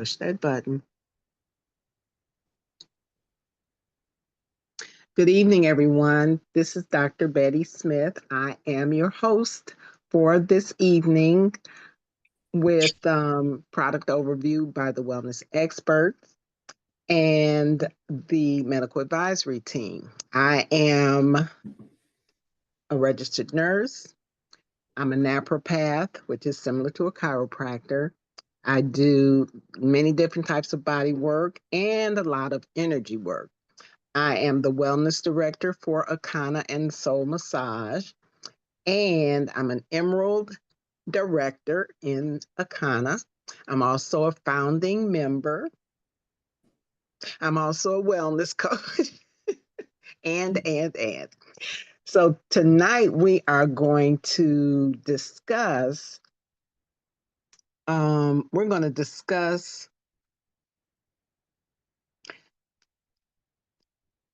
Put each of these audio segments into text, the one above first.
Push that button. Good evening, everyone. This is Dr. Betty Smith. I am your host for this evening with product overview by the wellness experts and the medical advisory team. I am a registered nurse. I'm a naturopath, which is similar to a chiropractor. I do many different types of body work and a lot of energy work. I am the wellness director for Akana and Soul Massage, and I'm an Emerald director in Akana. I'm also a founding member. I'm also a wellness coach, and. So tonight we are going to discuss. We're going to discuss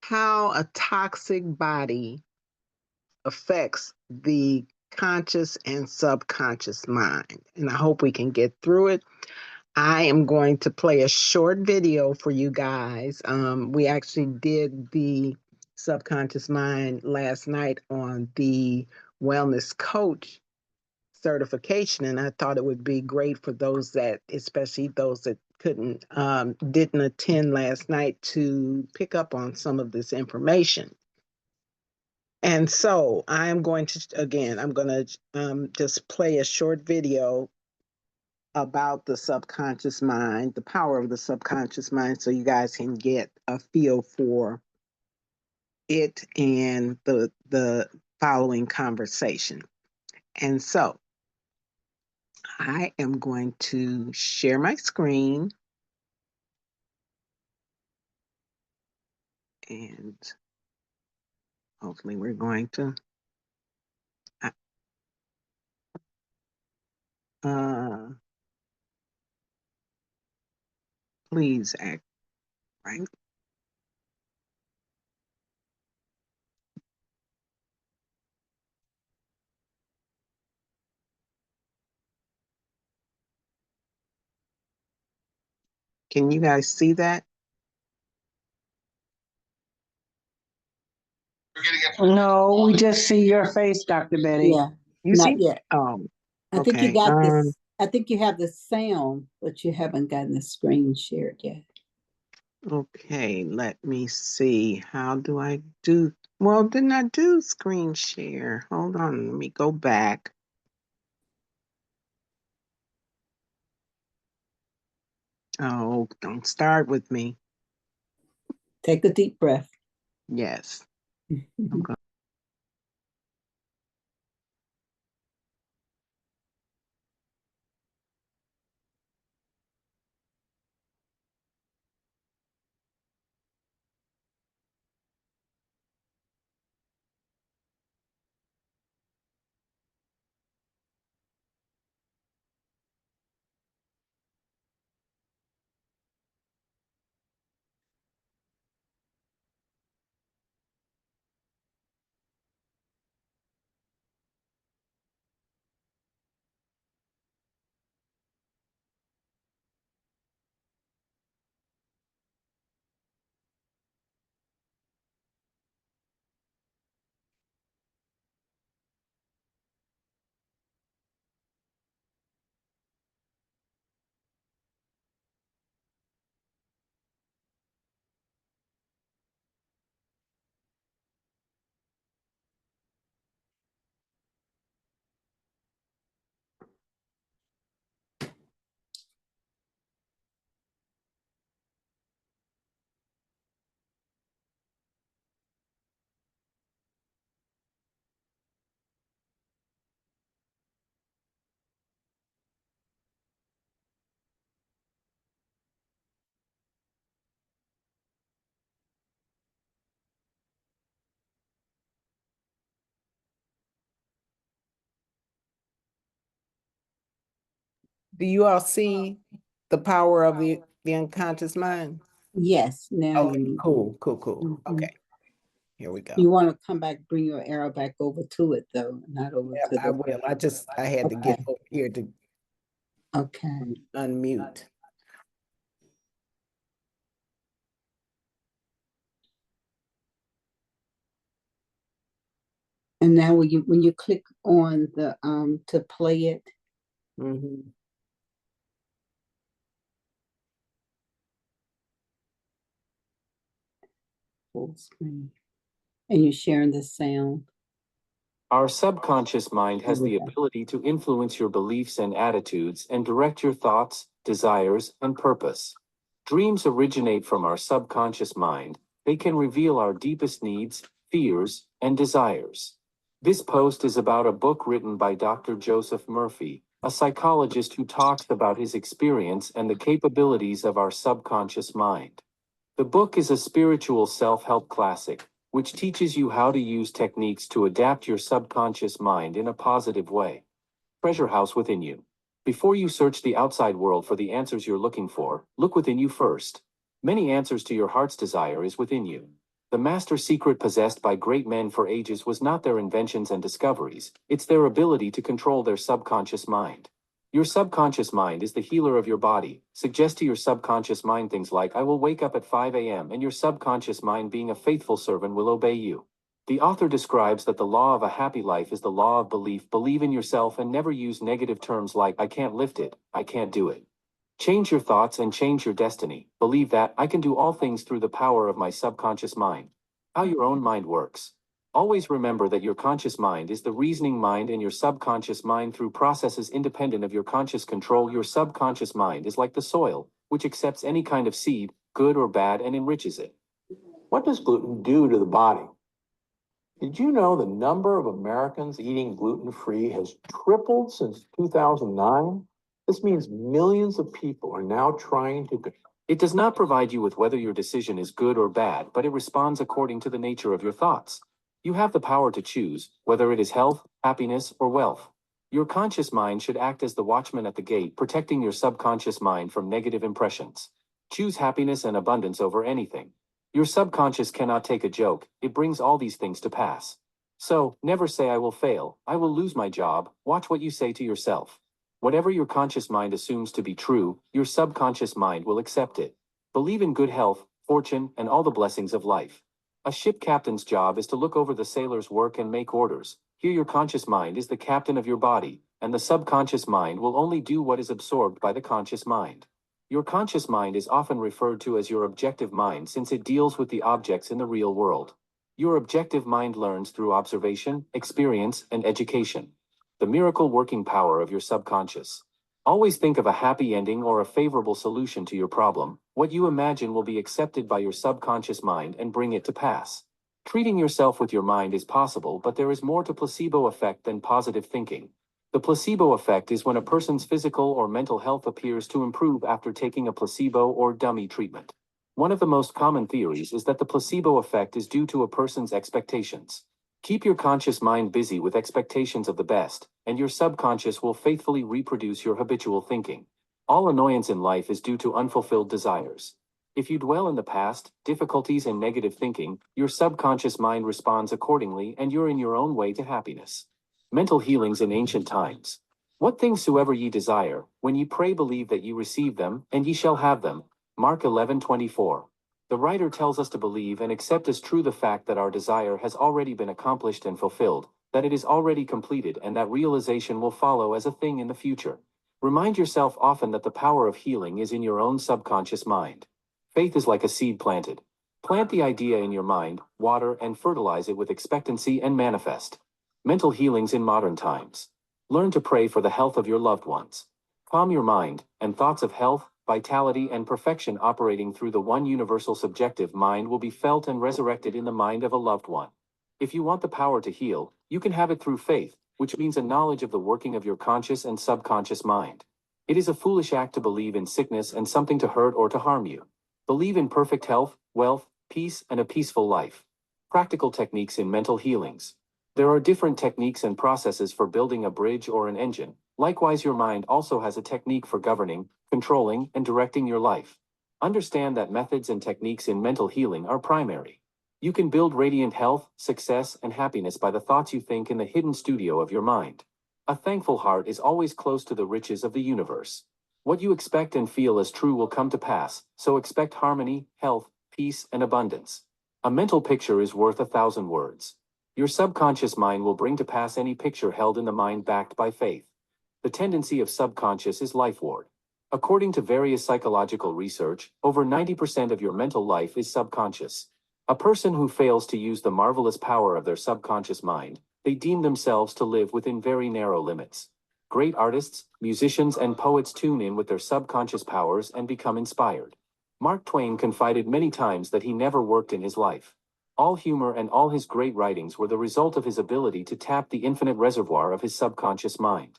how a toxic body affects the conscious and subconscious mind. And I hope we can get through it. I am going to play a short video for you guys. We actually did the subconscious mind last night on the wellness coach certification, and I thought it would be great for those that, especially those that didn't attend last night, to pick up on some of this information. And so I'm going to just play a short video about the subconscious mind, the power of the subconscious mind, so you guys can get a feel for it and the following conversation. And so I am going to share my screen and hopefully we're going to please act right. Can you guys see that? No, we just see your face, Dr. Betty. Yeah, You not see? yet. Oh, I think you okay. got this. I think you have the sound, but you haven't gotten the screen shared yet. Okay, let me see. How do I do? Well, didn't I do screen share? Hold on, let me go back. Oh, don't start with me. Take a deep breath. Yes. I'm going. Do you all see the power of the unconscious mind? Yes. Now Okay, you. cool. Mhm. Okay, here we go. You want to come back, bring your arrow back over to it, though, not over to I the. will. I had to get over here to Okay. unmute. And now when you click on the to play it, Mhm. full screen, and you're sharing the sound. Our subconscious mind has the Okay. ability to influence your beliefs and attitudes and direct your thoughts, desires, and purpose. Dreams originate from our subconscious mind. They can reveal our deepest needs, fears, and desires. This post is about a book written by Dr. Joseph Murphy, a psychologist who talks about his experience and the capabilities of our subconscious mind. The book is a spiritual self-help classic, which teaches you how to use techniques to adapt your subconscious mind in a positive way. Treasure house within you. Before you search the outside world for the answers you're looking for, look within you first. Many answers to your heart's desire is within you. The master secret possessed by great men for ages was not their inventions and discoveries, it's their ability to control their subconscious mind. Your subconscious mind is the healer of your body. Suggest to your subconscious mind things like, I will wake up at 5 a.m., and your subconscious mind, being a faithful servant, will obey you. The author describes that the law of a happy life is the law of belief. Believe in yourself and never use negative terms like, I can't lift it, I can't do it. Change your thoughts and change your destiny. Believe that, I can do all things through the power of my subconscious mind. How your own mind works. Always remember that your conscious mind is the reasoning mind and your subconscious mind through processes independent of your conscious control. Your subconscious mind is like the soil, which accepts any kind of seed, good or bad, and enriches it. What does gluten do to the body? Did you know the number of Americans eating gluten-free has tripled since 2009? This means millions of people are now trying to. It does not provide you with whether your decision is good or bad, but it responds according to the nature of your thoughts. You have the power to choose, whether it is health, happiness, or wealth. Your conscious mind should act as the watchman at the gate, protecting your subconscious mind from negative impressions. Choose happiness and abundance over anything. Your subconscious cannot take a joke, it brings all these things to pass. So, never say I will fail, I will lose my job. Watch what you say to yourself. Whatever your conscious mind assumes to be true, your subconscious mind will accept it. Believe in good health, fortune, and all the blessings of life. A ship captain's job is to look over the sailor's work and make orders. Here your conscious mind is the captain of your body, and the subconscious mind will only do what is absorbed by the conscious mind. Your conscious mind is often referred to as your objective mind since it deals with the objects in the real world. Your objective mind learns through observation, experience, and education. The miracle working power of your subconscious. Always think of a happy ending or a favorable solution to your problem. What you imagine will be accepted by your subconscious mind and bring it to pass. Treating yourself with your mind is possible, but there is more to placebo effect than positive thinking. The placebo effect is when a person's physical or mental health appears to improve after taking a placebo or dummy treatment. One of the most common theories is that the placebo effect is due to a person's expectations. Keep your conscious mind busy with expectations of the best, and your subconscious will faithfully reproduce your habitual thinking. All annoyance in life is due to unfulfilled desires. If you dwell in the past, difficulties, and negative thinking, your subconscious mind responds accordingly, and you're in your own way to happiness. Mental healings in ancient times. What things soever ye desire, when ye pray, believe that ye receive them, and ye shall have them. Mark 11:24. The writer tells us to believe and accept as true the fact that our desire has already been accomplished and fulfilled, that it is already completed, and that realization will follow as a thing in the future. Remind yourself often that the power of healing is in your own subconscious mind. Faith is like a seed planted. Plant the idea in your mind, water and fertilize it with expectancy, and manifest. Mental healings in modern times. Learn to pray for the health of your loved ones. Calm your mind, and thoughts of health, vitality, and perfection operating through the one universal subjective mind will be felt and resurrected in the mind of a loved one. If you want the power to heal, you can have it through faith, which means a knowledge of the working of your conscious and subconscious mind. It is a foolish act to believe in sickness and something to hurt or to harm you. Believe in perfect health, wealth, peace, and a peaceful life. Practical techniques in mental healings. There are different techniques and processes for building a bridge or an engine. Likewise, your mind also has a technique for governing, controlling, and directing your life. Understand that methods and techniques in mental healing are primary. You can build radiant health, success, and happiness by the thoughts you think in the hidden studio of your mind. A thankful heart is always close to the riches of the universe. What you expect and feel as true will come to pass, so expect harmony, health, peace, and abundance. A mental picture is worth 1,000 words. Your subconscious mind will bring to pass any picture held in the mind backed by faith. The tendency of subconscious is lifeward. According to various psychological research, over 90% of your mental life is subconscious. A person who fails to use the marvelous power of their subconscious mind, they deem themselves to live within very narrow limits. Great artists, musicians, and poets tune in with their subconscious powers and become inspired. Mark Twain confided many times that he never worked in his life. All humor and all his great writings were the result of his ability to tap the infinite reservoir of his subconscious mind.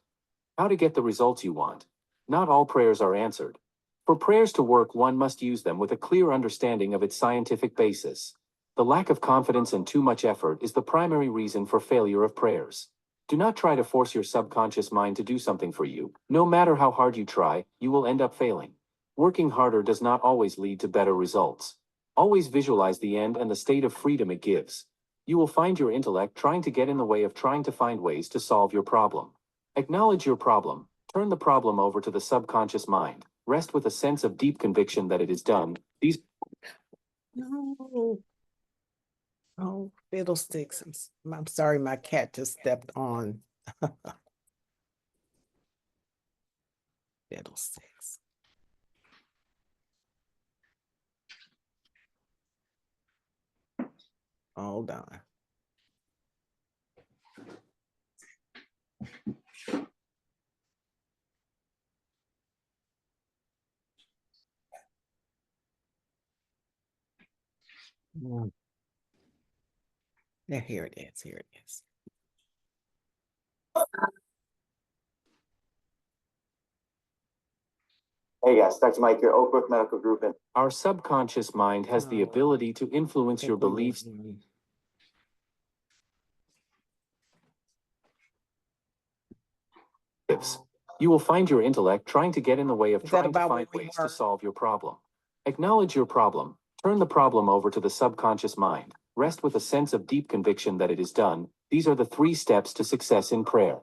How to get the results you want. Not all prayers are answered. For prayers to work, one must use them with a clear understanding of its scientific basis. The lack of confidence and too much effort is the primary reason for failure of prayers. Do not try to force your subconscious mind to do something for you. No matter how hard you try, you will end up failing. Working harder does not always lead to better results. Always visualize the end and the state of freedom it gives. You will find your intellect trying to get in the way of trying to find ways to solve your problem. Acknowledge your problem. Turn the problem over to the subconscious mind. Rest with a sense of deep conviction that it is done. No. Oh, fiddlesticks. I'm sorry, my cat just stepped on. Fiddlesticks. Hold on. Yeah, here it is. Here it is. Hey guys, Dr. Mike here, Oak Brook Medical Group. And Our subconscious mind has the ability to influence your beliefs. You will find your intellect trying to get in the way of Is that trying to about find where we ways to were? solve your problem. Acknowledge your problem. Turn the problem over to the subconscious mind. Rest with a sense of deep conviction that it is done. These are the 3 steps to success in prayer.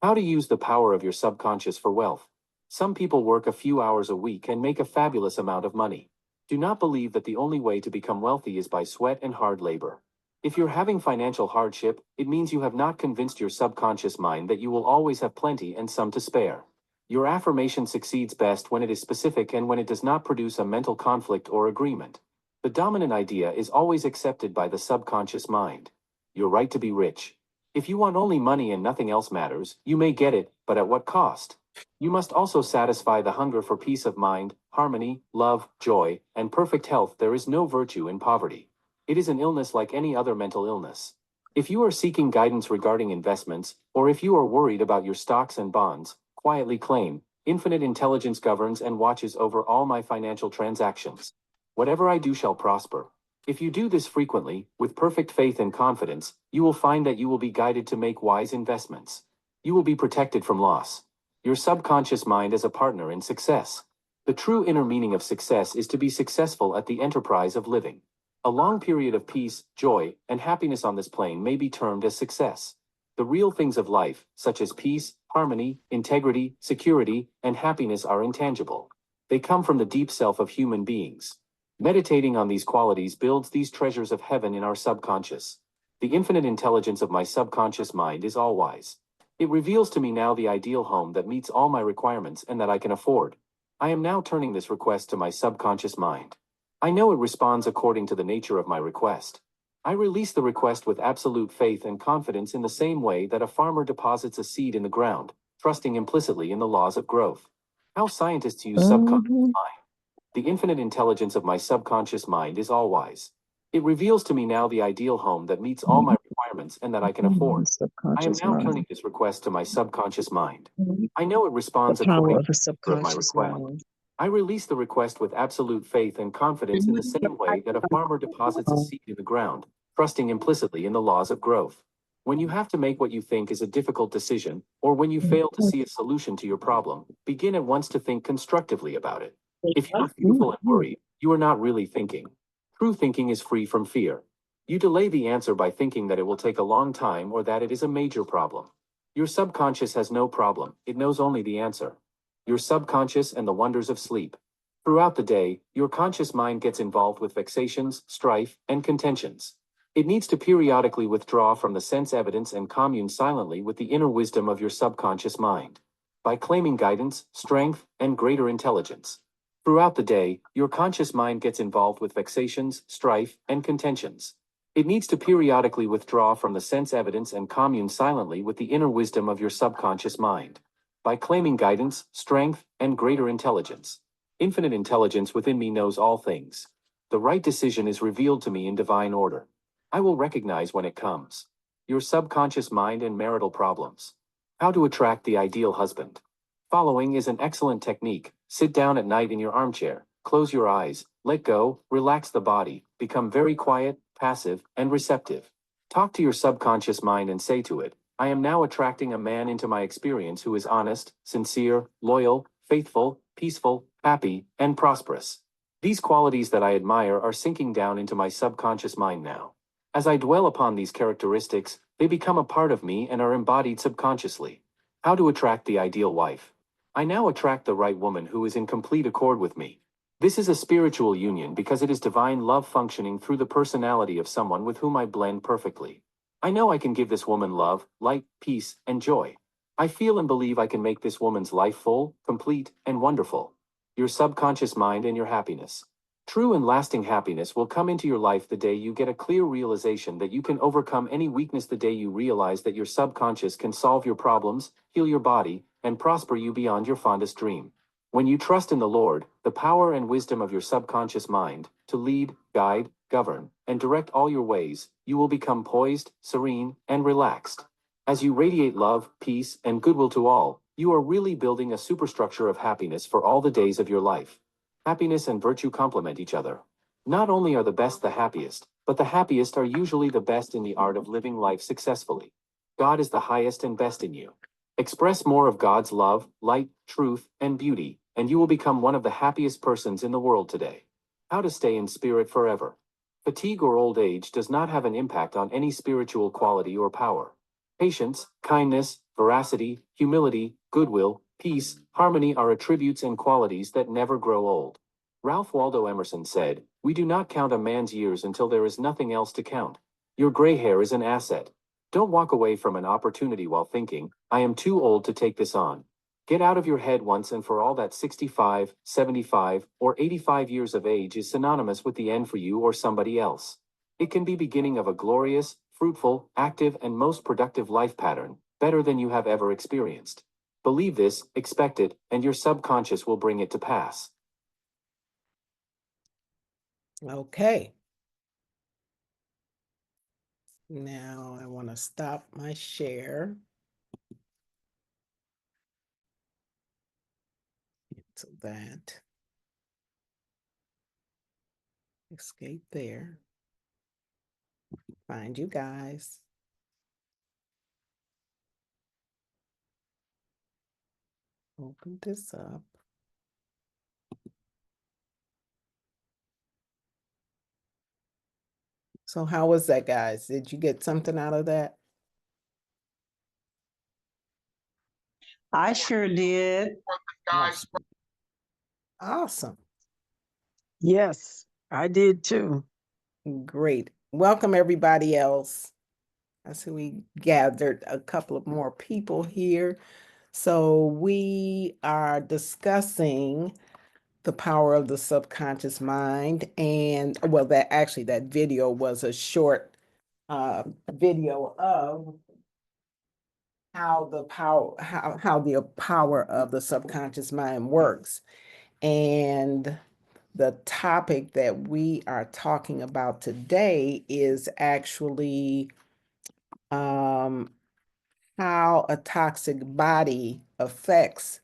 How to use the power of your subconscious for wealth. Some people work a few hours a week and make a fabulous amount of money. Do not believe that the only way to become wealthy is by sweat and hard labor. If you're having financial hardship, it means you have not convinced your subconscious mind that you will always have plenty and some to spare. Your affirmation succeeds best when it is specific and when it does not produce a mental conflict or agreement. The dominant idea is always accepted by the subconscious mind. Your right to be rich. If you want only money and nothing else matters, you may get it, but at what cost? You must also satisfy the hunger for peace of mind, harmony, love, joy, and perfect health. There is no virtue in poverty. It is an illness like any other mental illness. If you are seeking guidance regarding investments, or if you are worried about your stocks and bonds, quietly claim, infinite intelligence governs and watches over all my financial transactions. Whatever I do shall prosper. If you do this frequently, with perfect faith and confidence, you will find that you will be guided to make wise investments. You will be protected from loss. Your subconscious mind is a partner in success. The true inner meaning of success is to be successful at the enterprise of living. A long period of peace, joy, and happiness on this plane may be termed as success. The real things of life, such as peace, harmony, integrity, security, and happiness, are intangible. They come from the deep self of human beings. Meditating on these qualities builds these treasures of heaven in our subconscious. The infinite intelligence of my subconscious mind is all-wise. It reveals to me now the ideal home that meets all my requirements and that I can afford. I am now turning this request to my subconscious mind. I know it responds according to the nature of my request. I release the request with absolute faith and confidence in the same way that a farmer deposits a seed in the ground, trusting implicitly in the laws of growth. How scientists use subconscious mind. The infinite intelligence of my subconscious mind is all-wise. It reveals to me now the ideal home that meets all my requirements and that I can afford. I am now turning this request to my subconscious mind. I know it responds according to the nature of my request. I release the request with absolute faith and confidence in the same way that a farmer deposits a seed in the ground, trusting implicitly in the laws of growth. When you have to make what you think is a difficult decision, or when you fail to see a solution to your problem, begin at once to think constructively about it. If you are fearful and worried, you are not really thinking. True thinking is free from fear. You delay the answer by thinking that it will take a long time or that it is a major problem. Your subconscious has no problem, it knows only the answer. Your subconscious and the wonders of sleep. Throughout the day, your conscious mind gets involved with vexations, strife, and contentions. It needs to periodically withdraw from the sense evidence and commune silently with the inner wisdom of your subconscious mind by claiming guidance, strength, and greater intelligence. Throughout the day, your conscious mind gets involved with vexations, strife, and contentions. It needs to periodically withdraw from the sense evidence and commune silently with the inner wisdom of your subconscious mind by claiming guidance, strength, and greater intelligence. Infinite intelligence within me knows all things. The right decision is revealed to me in divine order. I will recognize when it comes. Your subconscious mind and marital problems. How to attract the ideal husband. Following is an excellent technique. Sit down at night in your armchair, close your eyes, let go, relax the body, become very quiet, passive, and receptive. Talk to your subconscious mind and say to it, I am now attracting a man into my experience who is honest, sincere, loyal, faithful, peaceful, happy, and prosperous. These qualities that I admire are sinking down into my subconscious mind now. As I dwell upon these characteristics, they become a part of me and are embodied subconsciously. How to attract the ideal wife. I now attract the right woman who is in complete accord with me. This is a spiritual union because it is divine love functioning through the personality of someone with whom I blend perfectly. I know I can give this woman love, light, peace, and joy. I feel and believe I can make this woman's life full, complete, and wonderful. Your subconscious mind and your happiness. True and lasting happiness will come into your life the day you get a clear realization that you can overcome any weakness, the day you realize that your subconscious can solve your problems, heal your body, and prosper you beyond your fondest dream. When you trust in the Lord, the power and wisdom of your subconscious mind, to lead, guide, govern, and direct all your ways, you will become poised, serene, and relaxed. As you radiate love, peace, and goodwill to all, you are really building a superstructure of happiness for all the days of your life. Happiness and virtue complement each other. Not only are the best the happiest, but the happiest are usually the best in the art of living life successfully. God is the highest and best in you. Express more of God's love, light, truth, and beauty, and you will become one of the happiest persons in the world today. How to stay in spirit forever. Fatigue or old age does not have an impact on any spiritual quality or power. Patience, kindness, veracity, humility, goodwill, peace, harmony are attributes and qualities that never grow old. Ralph Waldo Emerson said, "We do not count a man's years until there is nothing else to count." Your gray hair is an asset. Don't walk away from an opportunity while thinking, I am too old to take this on. Get out of your head once and for all that 65, 75, or 85 years of age is synonymous with the end for you or somebody else. It can be beginning of a glorious, fruitful, active, and most productive life pattern, better than you have ever experienced. Believe this, expect it, and your subconscious will bring it to pass. Okay. Now I want to stop my share. So that. Escape there. Find you guys. Open this up. So how was that, guys? Did you get something out of that? I sure did. Awesome. Awesome. Yes, I did too. Great. Welcome everybody else. I see we gathered a couple of more people here. So we are discussing the power of the subconscious mind. And well, that video was a short video of how the power of the subconscious mind works. And the topic that we are talking about today is actually how a toxic body affects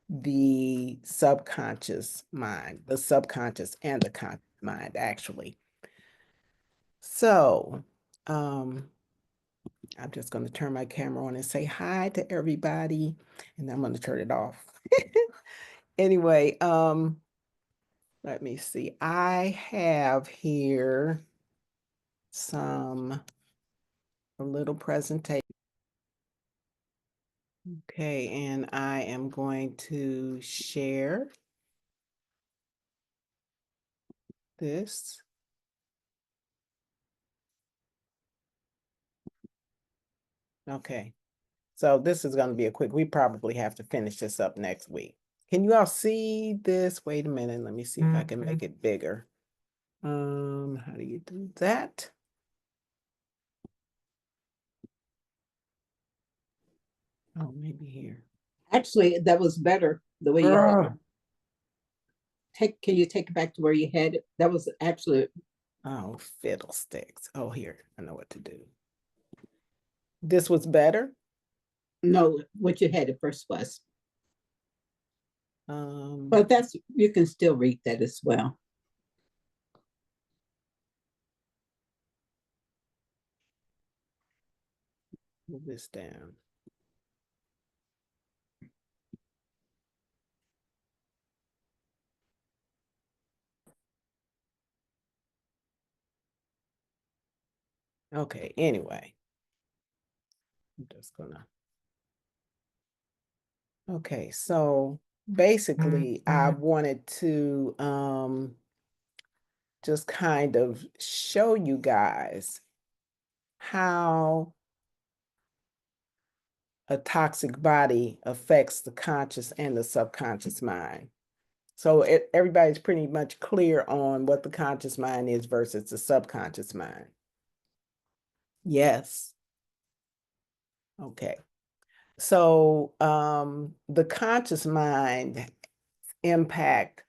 the subconscious mind, the subconscious and the conscious mind, actually. So, I'm just going to turn my camera on and say hi to everybody, and I'm going to turn it off. Anyway, let me see. I have here a little presentation. Okay, and I am going to share this. Okay. So this is gonna be a quick, we probably have to finish this up next week. Can you all see this? Wait a minute, let me see if I can make it bigger. How do you do that? Oh, maybe here. Actually, that was better, the way you had it. Ugh. Can you take it back to where you had it? That was actually, Oh, fiddlesticks. Oh, here, I know what to do. This was better? no, what you had it first was. Um, But you can still read that as well. move this down. Okay, anyway. I'm just gonna. Okay, so basically I wanted to just kind of show you guys how a toxic body affects the conscious and the subconscious mind. So everybody's pretty much clear on what the conscious mind is versus the subconscious mind. Yes. Okay. So the conscious mind impact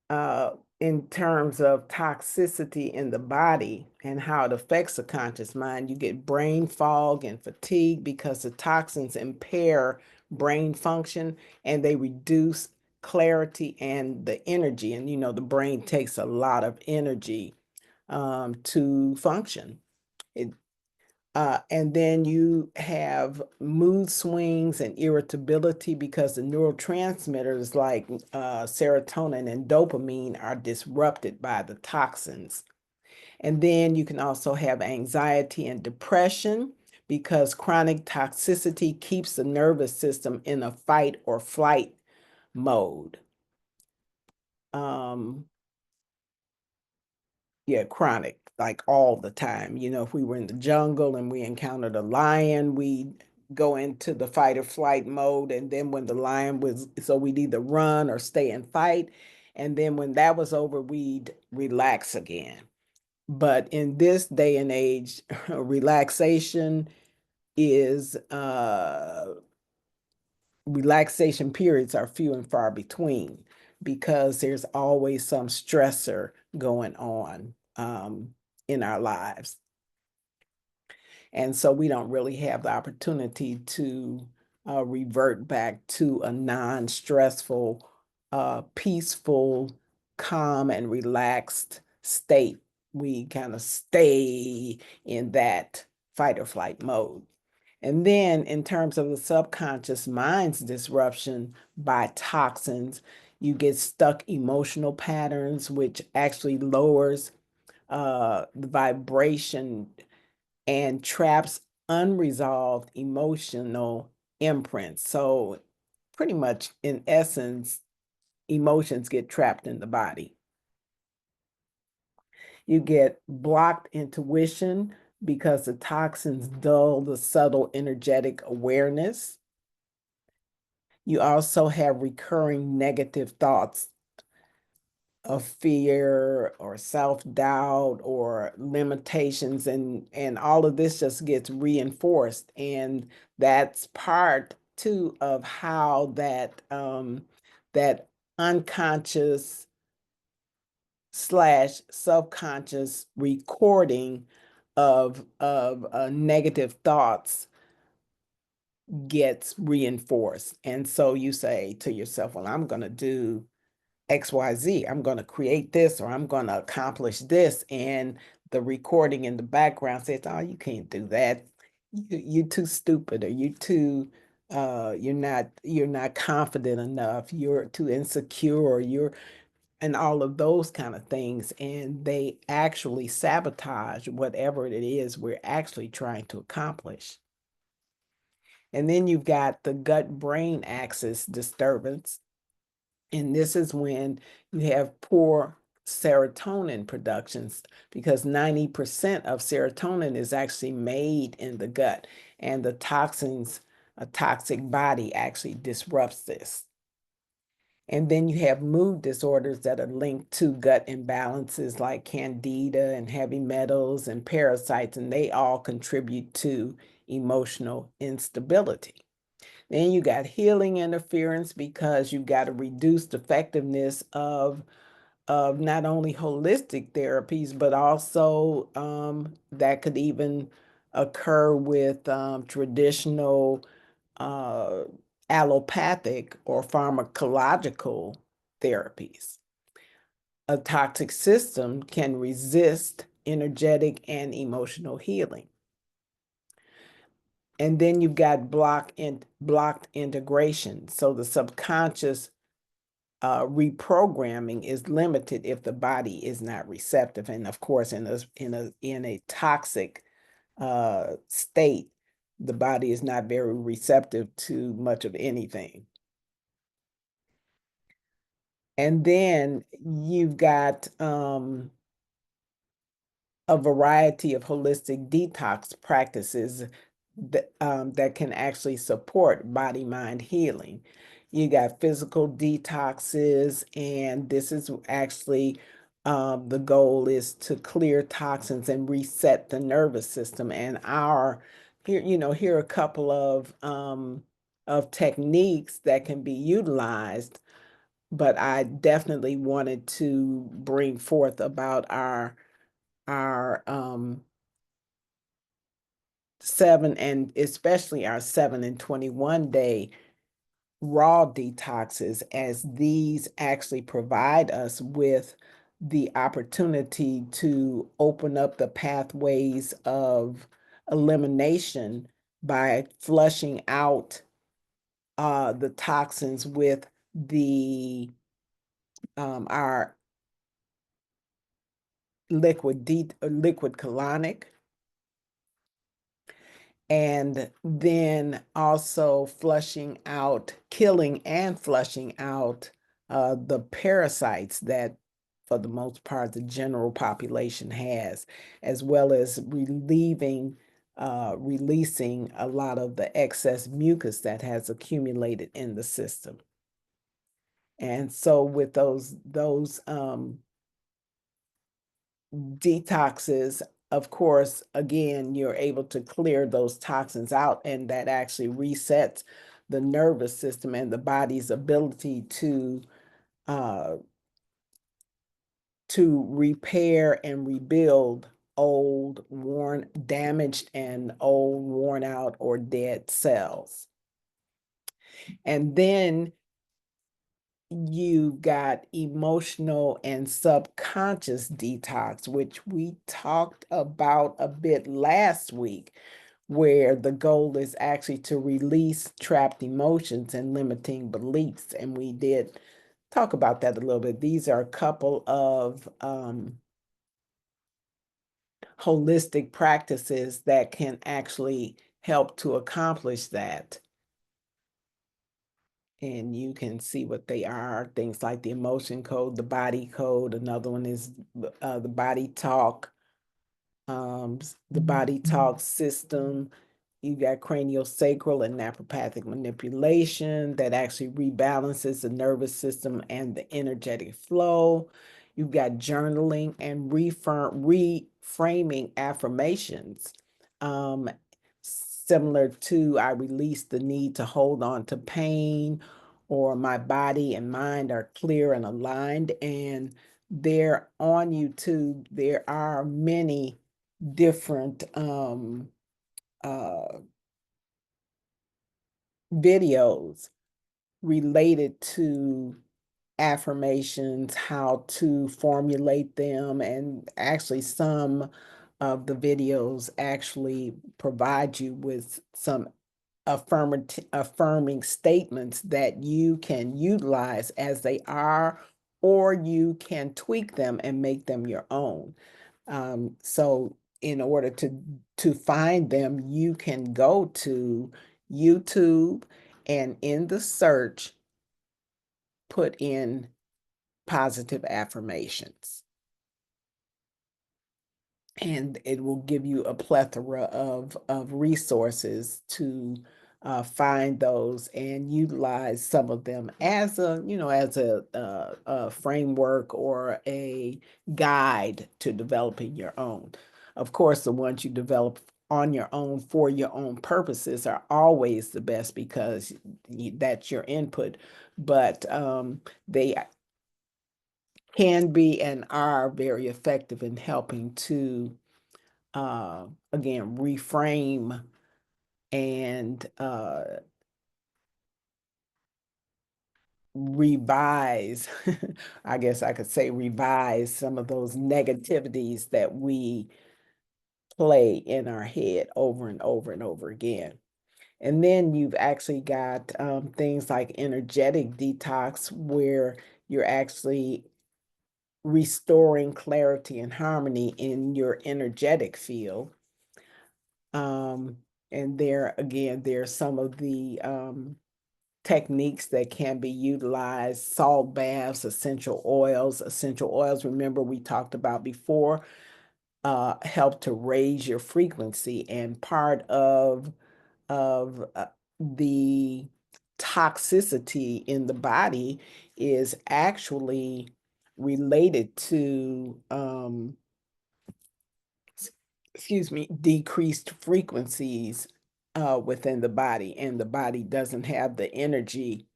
in terms of toxicity in the body and how it affects the conscious mind, you get brain fog and fatigue because the toxins impair brain function and they reduce clarity and the energy. And the brain takes a lot of energy to function. And then you have mood swings and irritability because the neurotransmitters like serotonin and dopamine are disrupted by the toxins. And then you can also have anxiety and depression because chronic toxicity keeps the nervous system in a fight or flight mode. Yeah, chronic, like all the time. If we were in the jungle and we encountered a lion, we'd go into the fight or flight mode. And then when the lion so we'd either run or stay and fight. And then when that was over, we'd relax again. But in this day and age, relaxation relaxation periods are few and far between because there's always some stressor going on in our lives. And so we don't really have the opportunity to revert back to a non-stressful, peaceful, calm, and relaxed state. We kind of stay in that fight or flight mode. And then in terms of the subconscious mind's disruption by toxins, you get stuck emotional patterns, which actually lowers the vibration and traps unresolved emotional imprints. So pretty much in essence, emotions get trapped in the body. You get blocked intuition because the toxins dull the subtle energetic awareness. You also have recurring negative thoughts of fear or self-doubt or limitations, and all of this just gets reinforced. And that's part too of how that unconscious / subconscious recording of negative thoughts gets reinforced. And so you say to yourself, well, I'm going to do XYZ. I'm going to create this or I'm going to accomplish this. And the recording in the background says, oh, you can't do that. You're too stupid, or you're not confident enough. You're too insecure, or and all of those kind of things. And they actually sabotage whatever it is we're actually trying to accomplish. And then you've got the gut-brain axis disturbance. And this is when you have poor serotonin productions, because 90% of serotonin is actually made in the gut, and the toxins, a toxic body actually disrupts this. And then you have mood disorders that are linked to gut imbalances like candida and heavy metals and parasites, and they all contribute to emotional instability. Then you got healing interference, because you've got a reduced effectiveness of not only holistic therapies, but also that could even occur with traditional allopathic or pharmacological therapies. A toxic system can resist energetic and emotional healing. And then you've got blocked integration. So the subconscious reprogramming is limited if the body is not receptive. And of course, in a toxic state, the body is not very receptive to much of anything. And then you've got a variety of holistic detox practices that can actually support body-mind healing. You got physical detoxes, and this is actually the goal is to clear toxins and reset the nervous system. And here are a couple of techniques that can be utilized, but I definitely wanted to bring forth about our 7 and especially our 7 and 21 day raw detoxes, as these actually provide us with the opportunity to open up the pathways of elimination by flushing out the toxins with our liquid colonic, and then also killing and flushing out the parasites that, for the most part, the general population has, as well as releasing a lot of the excess mucus that has accumulated in the system. And so with those detoxes, of course, again, you're able to clear those toxins out, and that actually resets the nervous system and the body's ability to repair and rebuild old, damaged and old, worn out, or dead cells. And then you got emotional and subconscious detox, which we talked about a bit last week, where the goal is actually to release trapped emotions and limiting beliefs. And we did talk about that a little bit. These are a couple of holistic practices that can actually help to accomplish that. And you can see what they are, things like the emotion code, the body code. Another one is the body talk, the body talk system. You got craniosacral and naturopathic manipulation that actually rebalances the nervous system and the energetic flow. You've got journaling and reframing affirmations. Similar to, I release the need to hold on to pain, or my body and mind are clear and aligned. And there on YouTube, there are many different videos related to affirmations, how to formulate them, and actually some of the videos actually provide you with some affirming statements that you can utilize as they are, or you can tweak them and make them your own. So in order to find them, you can go to YouTube, and in the search, put in positive affirmations. And it will give you a plethora of resources to find those and utilize some of them as a framework or a guide to developing your own. Of course, the ones you develop on your own for your own purposes are always the best because that's your input, but they can be and are very effective in helping to again reframe and revise I guess I could say revise some of those negativities that we play in our head over and over and over again. And then you've actually got things like energetic detox, where you're actually restoring clarity and harmony in your energetic field. And there again, there's some of the techniques that can be utilized: salt baths, essential oils. Essential oils, remember we talked about before, help to raise your frequency, and part of the toxicity in the body is actually related to excuse me, decreased frequencies within the body, and the body doesn't have the energy,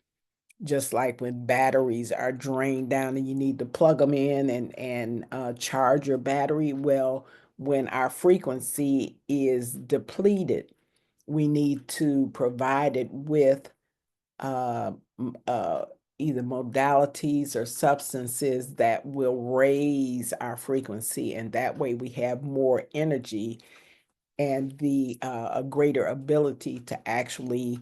just like when batteries are drained down and you need to plug them in and charge your battery. Well, when our frequency is depleted, we need to provide it with uh, either modalities or substances that will raise our frequency, and that way we have more energy and a greater ability to actually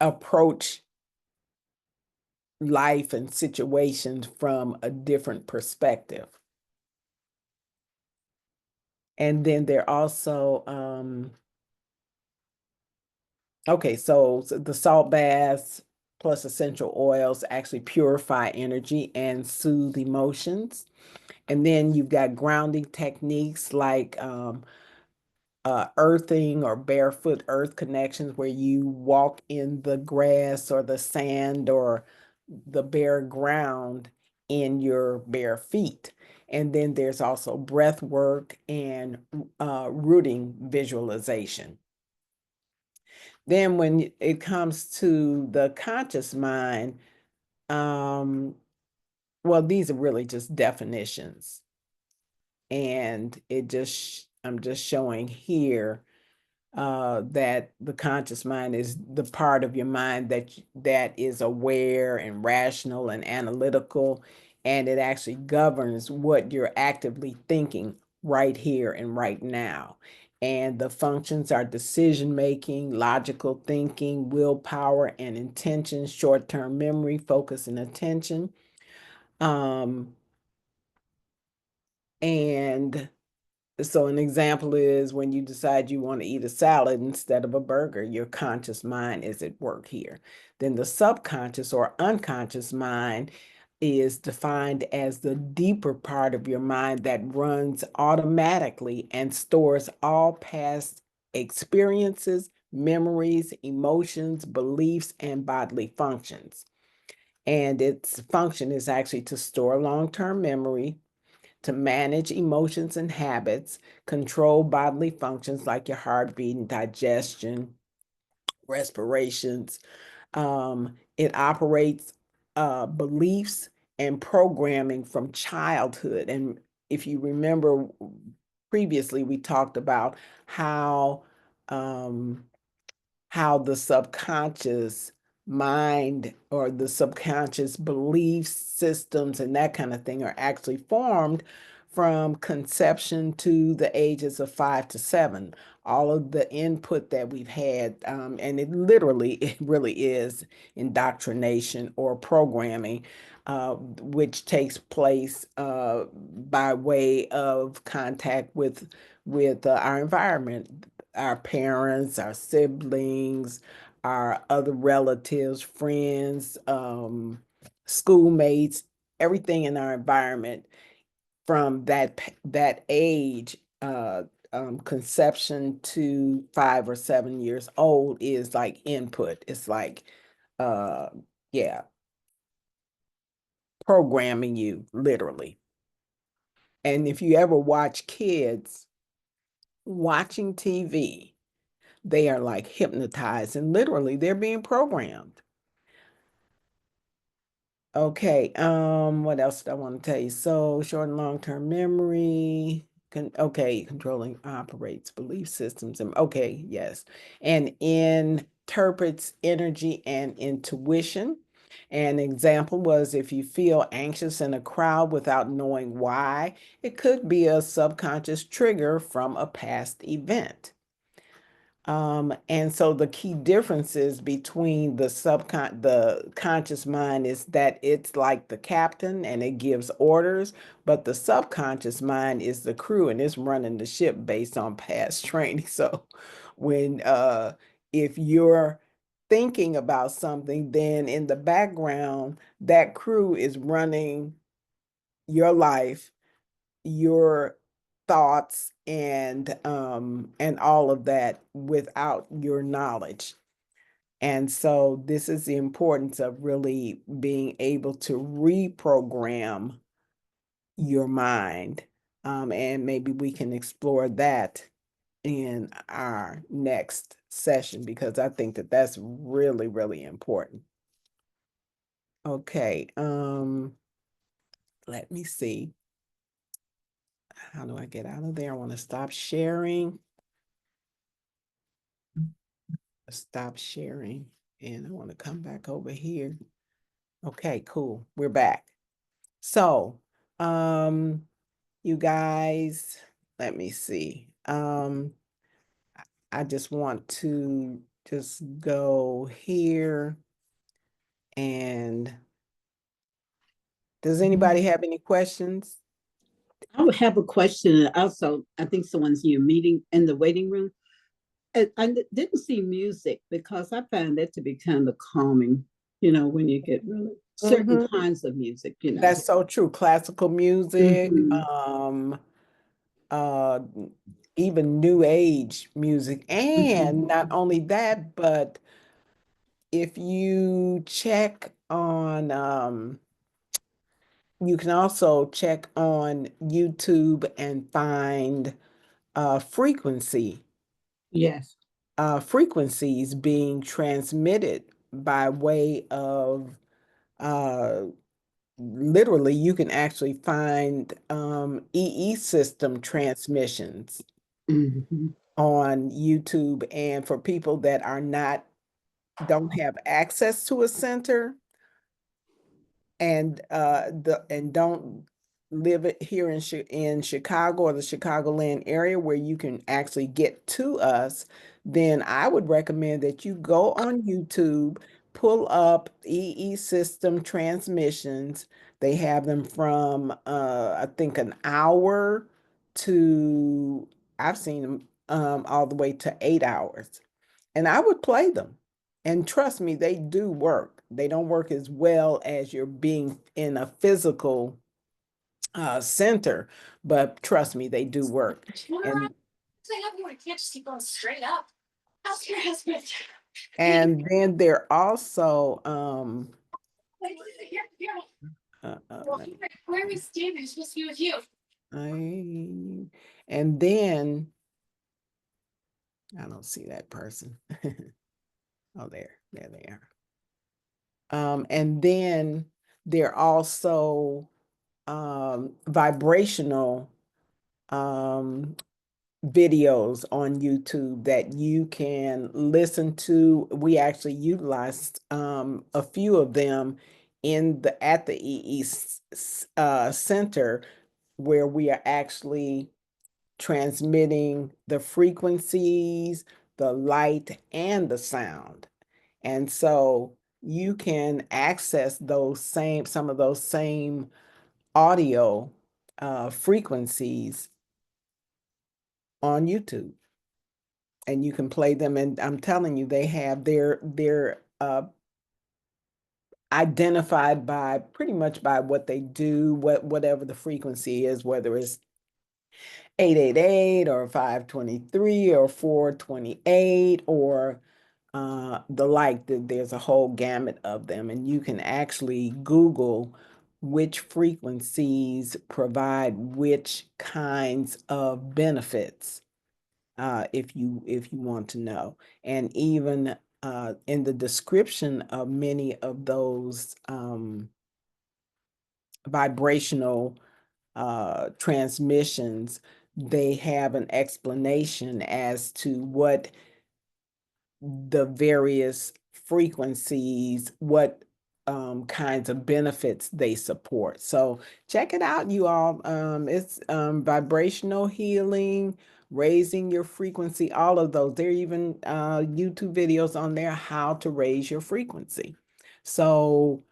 approach life and situations from a different perspective. And then there also okay, so the salt baths plus essential oils actually purify energy and soothe emotions. And then you've got grounding techniques like earthing or barefoot earth connections, where you walk in the grass or the sand or the bare ground in your bare feet. And then there's also breath work and rooting visualization. Then when it comes to the conscious mind, well, these are really just definitions. And I'm just showing here that the conscious mind is the part of your mind that is aware and rational and analytical, and it actually governs what you're actively thinking right here and right now. And the functions are decision making, logical thinking, willpower and intention, short-term memory, focus and attention. And so an example is when you decide you want to eat a salad instead of a burger, your conscious mind is at work here. Then the subconscious or unconscious mind is defined as the deeper part of your mind that runs automatically and stores all past experiences, memories, emotions, beliefs, and bodily functions. And its function is actually to store long-term memory, to manage emotions and habits, control bodily functions like your heartbeat and digestion, respirations. It operates beliefs and programming from childhood. And if you remember previously, we talked about how the subconscious mind or the subconscious belief systems and that kind of thing are actually formed from conception to the ages of 5 to 7. All of the input that we've had, and it really is indoctrination or programming, which takes place by way of contact with our environment, our parents, our siblings, our other relatives, friends, schoolmates, everything in our environment from that age, conception to 5 or 7 years old is like input. It's like, yeah, programming you literally. And if you ever watch kids watching TV, they are like hypnotized and literally they're being programmed. Okay, what else did I want to tell you? So short and long-term memory, controlling operates belief systems and okay, yes. And interprets energy and intuition. An example was if you feel anxious in a crowd without knowing why, it could be a subconscious trigger from a past event. And so the key differences between the conscious mind is that it's like the captain and it gives orders, but the subconscious mind is the crew and it's running the ship based on past training. So when if you're thinking about something, then in the background, that crew is running your life, your thoughts and all of that without your knowledge. And so this is the importance of really being able to reprogram your mind. And maybe we can explore that in our next session because I think that that's really, really important. Okay, let me see. How do I get out of there? I want to stop sharing. Stop sharing. And I want to come back over here. Okay, cool. We're back. So, you guys, let me see. I just want to just go here and does anybody have any questions? I would have a question. Also, I think someone's in your meeting in the waiting room. Didn't see music because I found that to be kind of calming, when you get really certain kinds of music. That's so true. Classical music, Mhm. uh, even new age music. And not only that, but if you check on, you can also check on YouTube and find frequencies being transmitted by way of literally you can actually find EE system transmissions Mhm. on YouTube. And for people that don't have access to a center and don't live here in Chicago or the Chicagoland area where you can actually get to us, then I would recommend that you go on YouTube, pull up EE system transmissions. They have them from I think an hour to I've seen them all the way to 8 hours. And I would play them. And trust me, they do work. They don't work as well as you're being in a physical center, but trust me, they do work. And and then they're also and then I don't see that person. Oh, there they are. And then they're also vibrational videos on YouTube that you can listen to. We actually utilized a few of them at the EE Center where we are actually transmitting the frequencies, the light, and the sound. And so you can access some of those same audio frequencies on YouTube. and you can play them. And I'm telling you, they have their identified by pretty much by what they do, whatever the frequency is, whether it's 888 or 523 or 428 or the like. There's a whole gamut of them, and you can actually Google which frequencies provide which kinds of benefits, if you want to know. And even in the description of many of those vibrational transmissions, they have an explanation as to what the various frequencies, what kinds of benefits they support. So check it out, you all. It's vibrational healing, raising your frequency, all of those. There are even YouTube videos on there, how to raise your frequency. So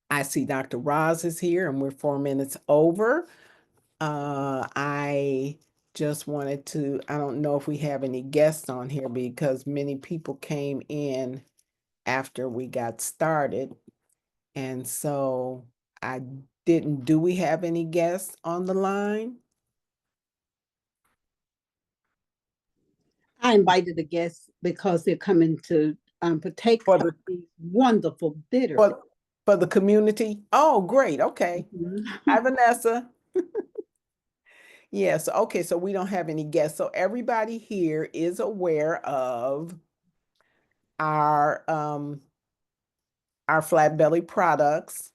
I see Dr. Roz is here, and we're 4 minutes over. I just wanted to, I don't know if we have any guests on here because many people came in after we got started. And so I didn't, do we have any guests on the line? I invited a guest because they're coming to partake For of the- these wonderful bitters. For the community? Oh, great. Okay. Mhm. Hi, Vanessa. Yes. Okay. So we don't have any guests. So everybody here is aware of our flat belly products.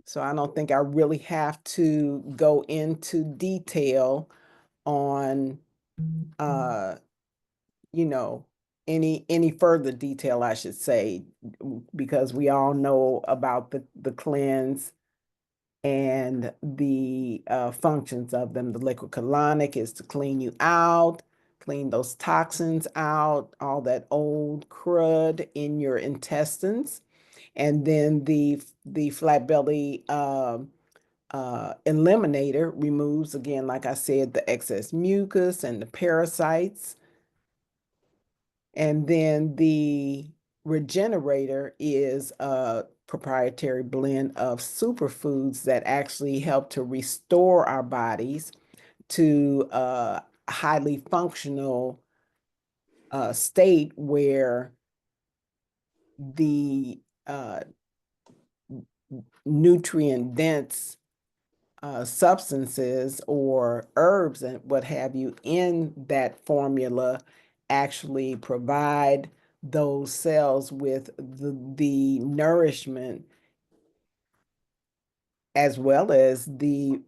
So I don't think I really have to go into detail on you know, any further detail, I should say, because we all know about the cleanse and the functions of them. The liquid colonic is to clean you out, clean those toxins out, all that old crud in your intestines. And then the flat belly eliminator removes, again, like I said, the excess mucus and the parasites. And then the regenerator is a proprietary blend of superfoods that actually help to restore our bodies to a highly functional state where the nutrient dense substances or herbs and what have you in that formula actually provide those cells with the nourishment as well as the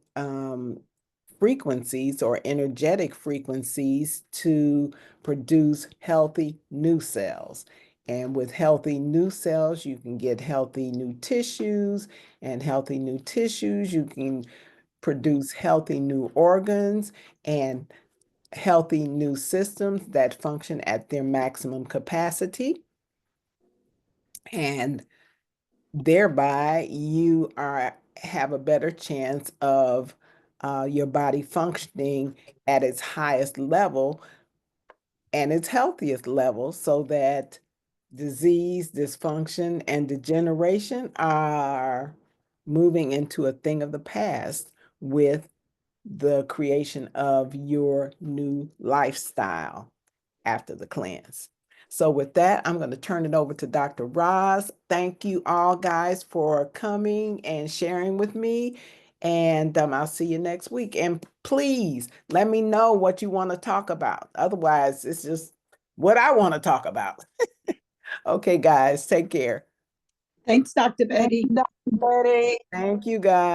frequencies or energetic frequencies to produce healthy new cells. And with healthy new cells, you can get healthy new tissues, and healthy new tissues, you can produce healthy new organs and healthy new systems that function at their maximum capacity. And thereby you have a better chance of your body functioning at its highest level and its healthiest level, so that disease, dysfunction, and degeneration are moving into a thing of the past with the creation of your new lifestyle after the cleanse. So with that, I'm going to turn it over to Dr. Roz. Thank you all guys for coming and sharing with me. And I'll see you next week. And please let me know what you want to talk about. Otherwise, it's just what I want to talk about. Okay, guys, take care. Thanks, Dr. Betty. Dr. Betty. Thank you, guys.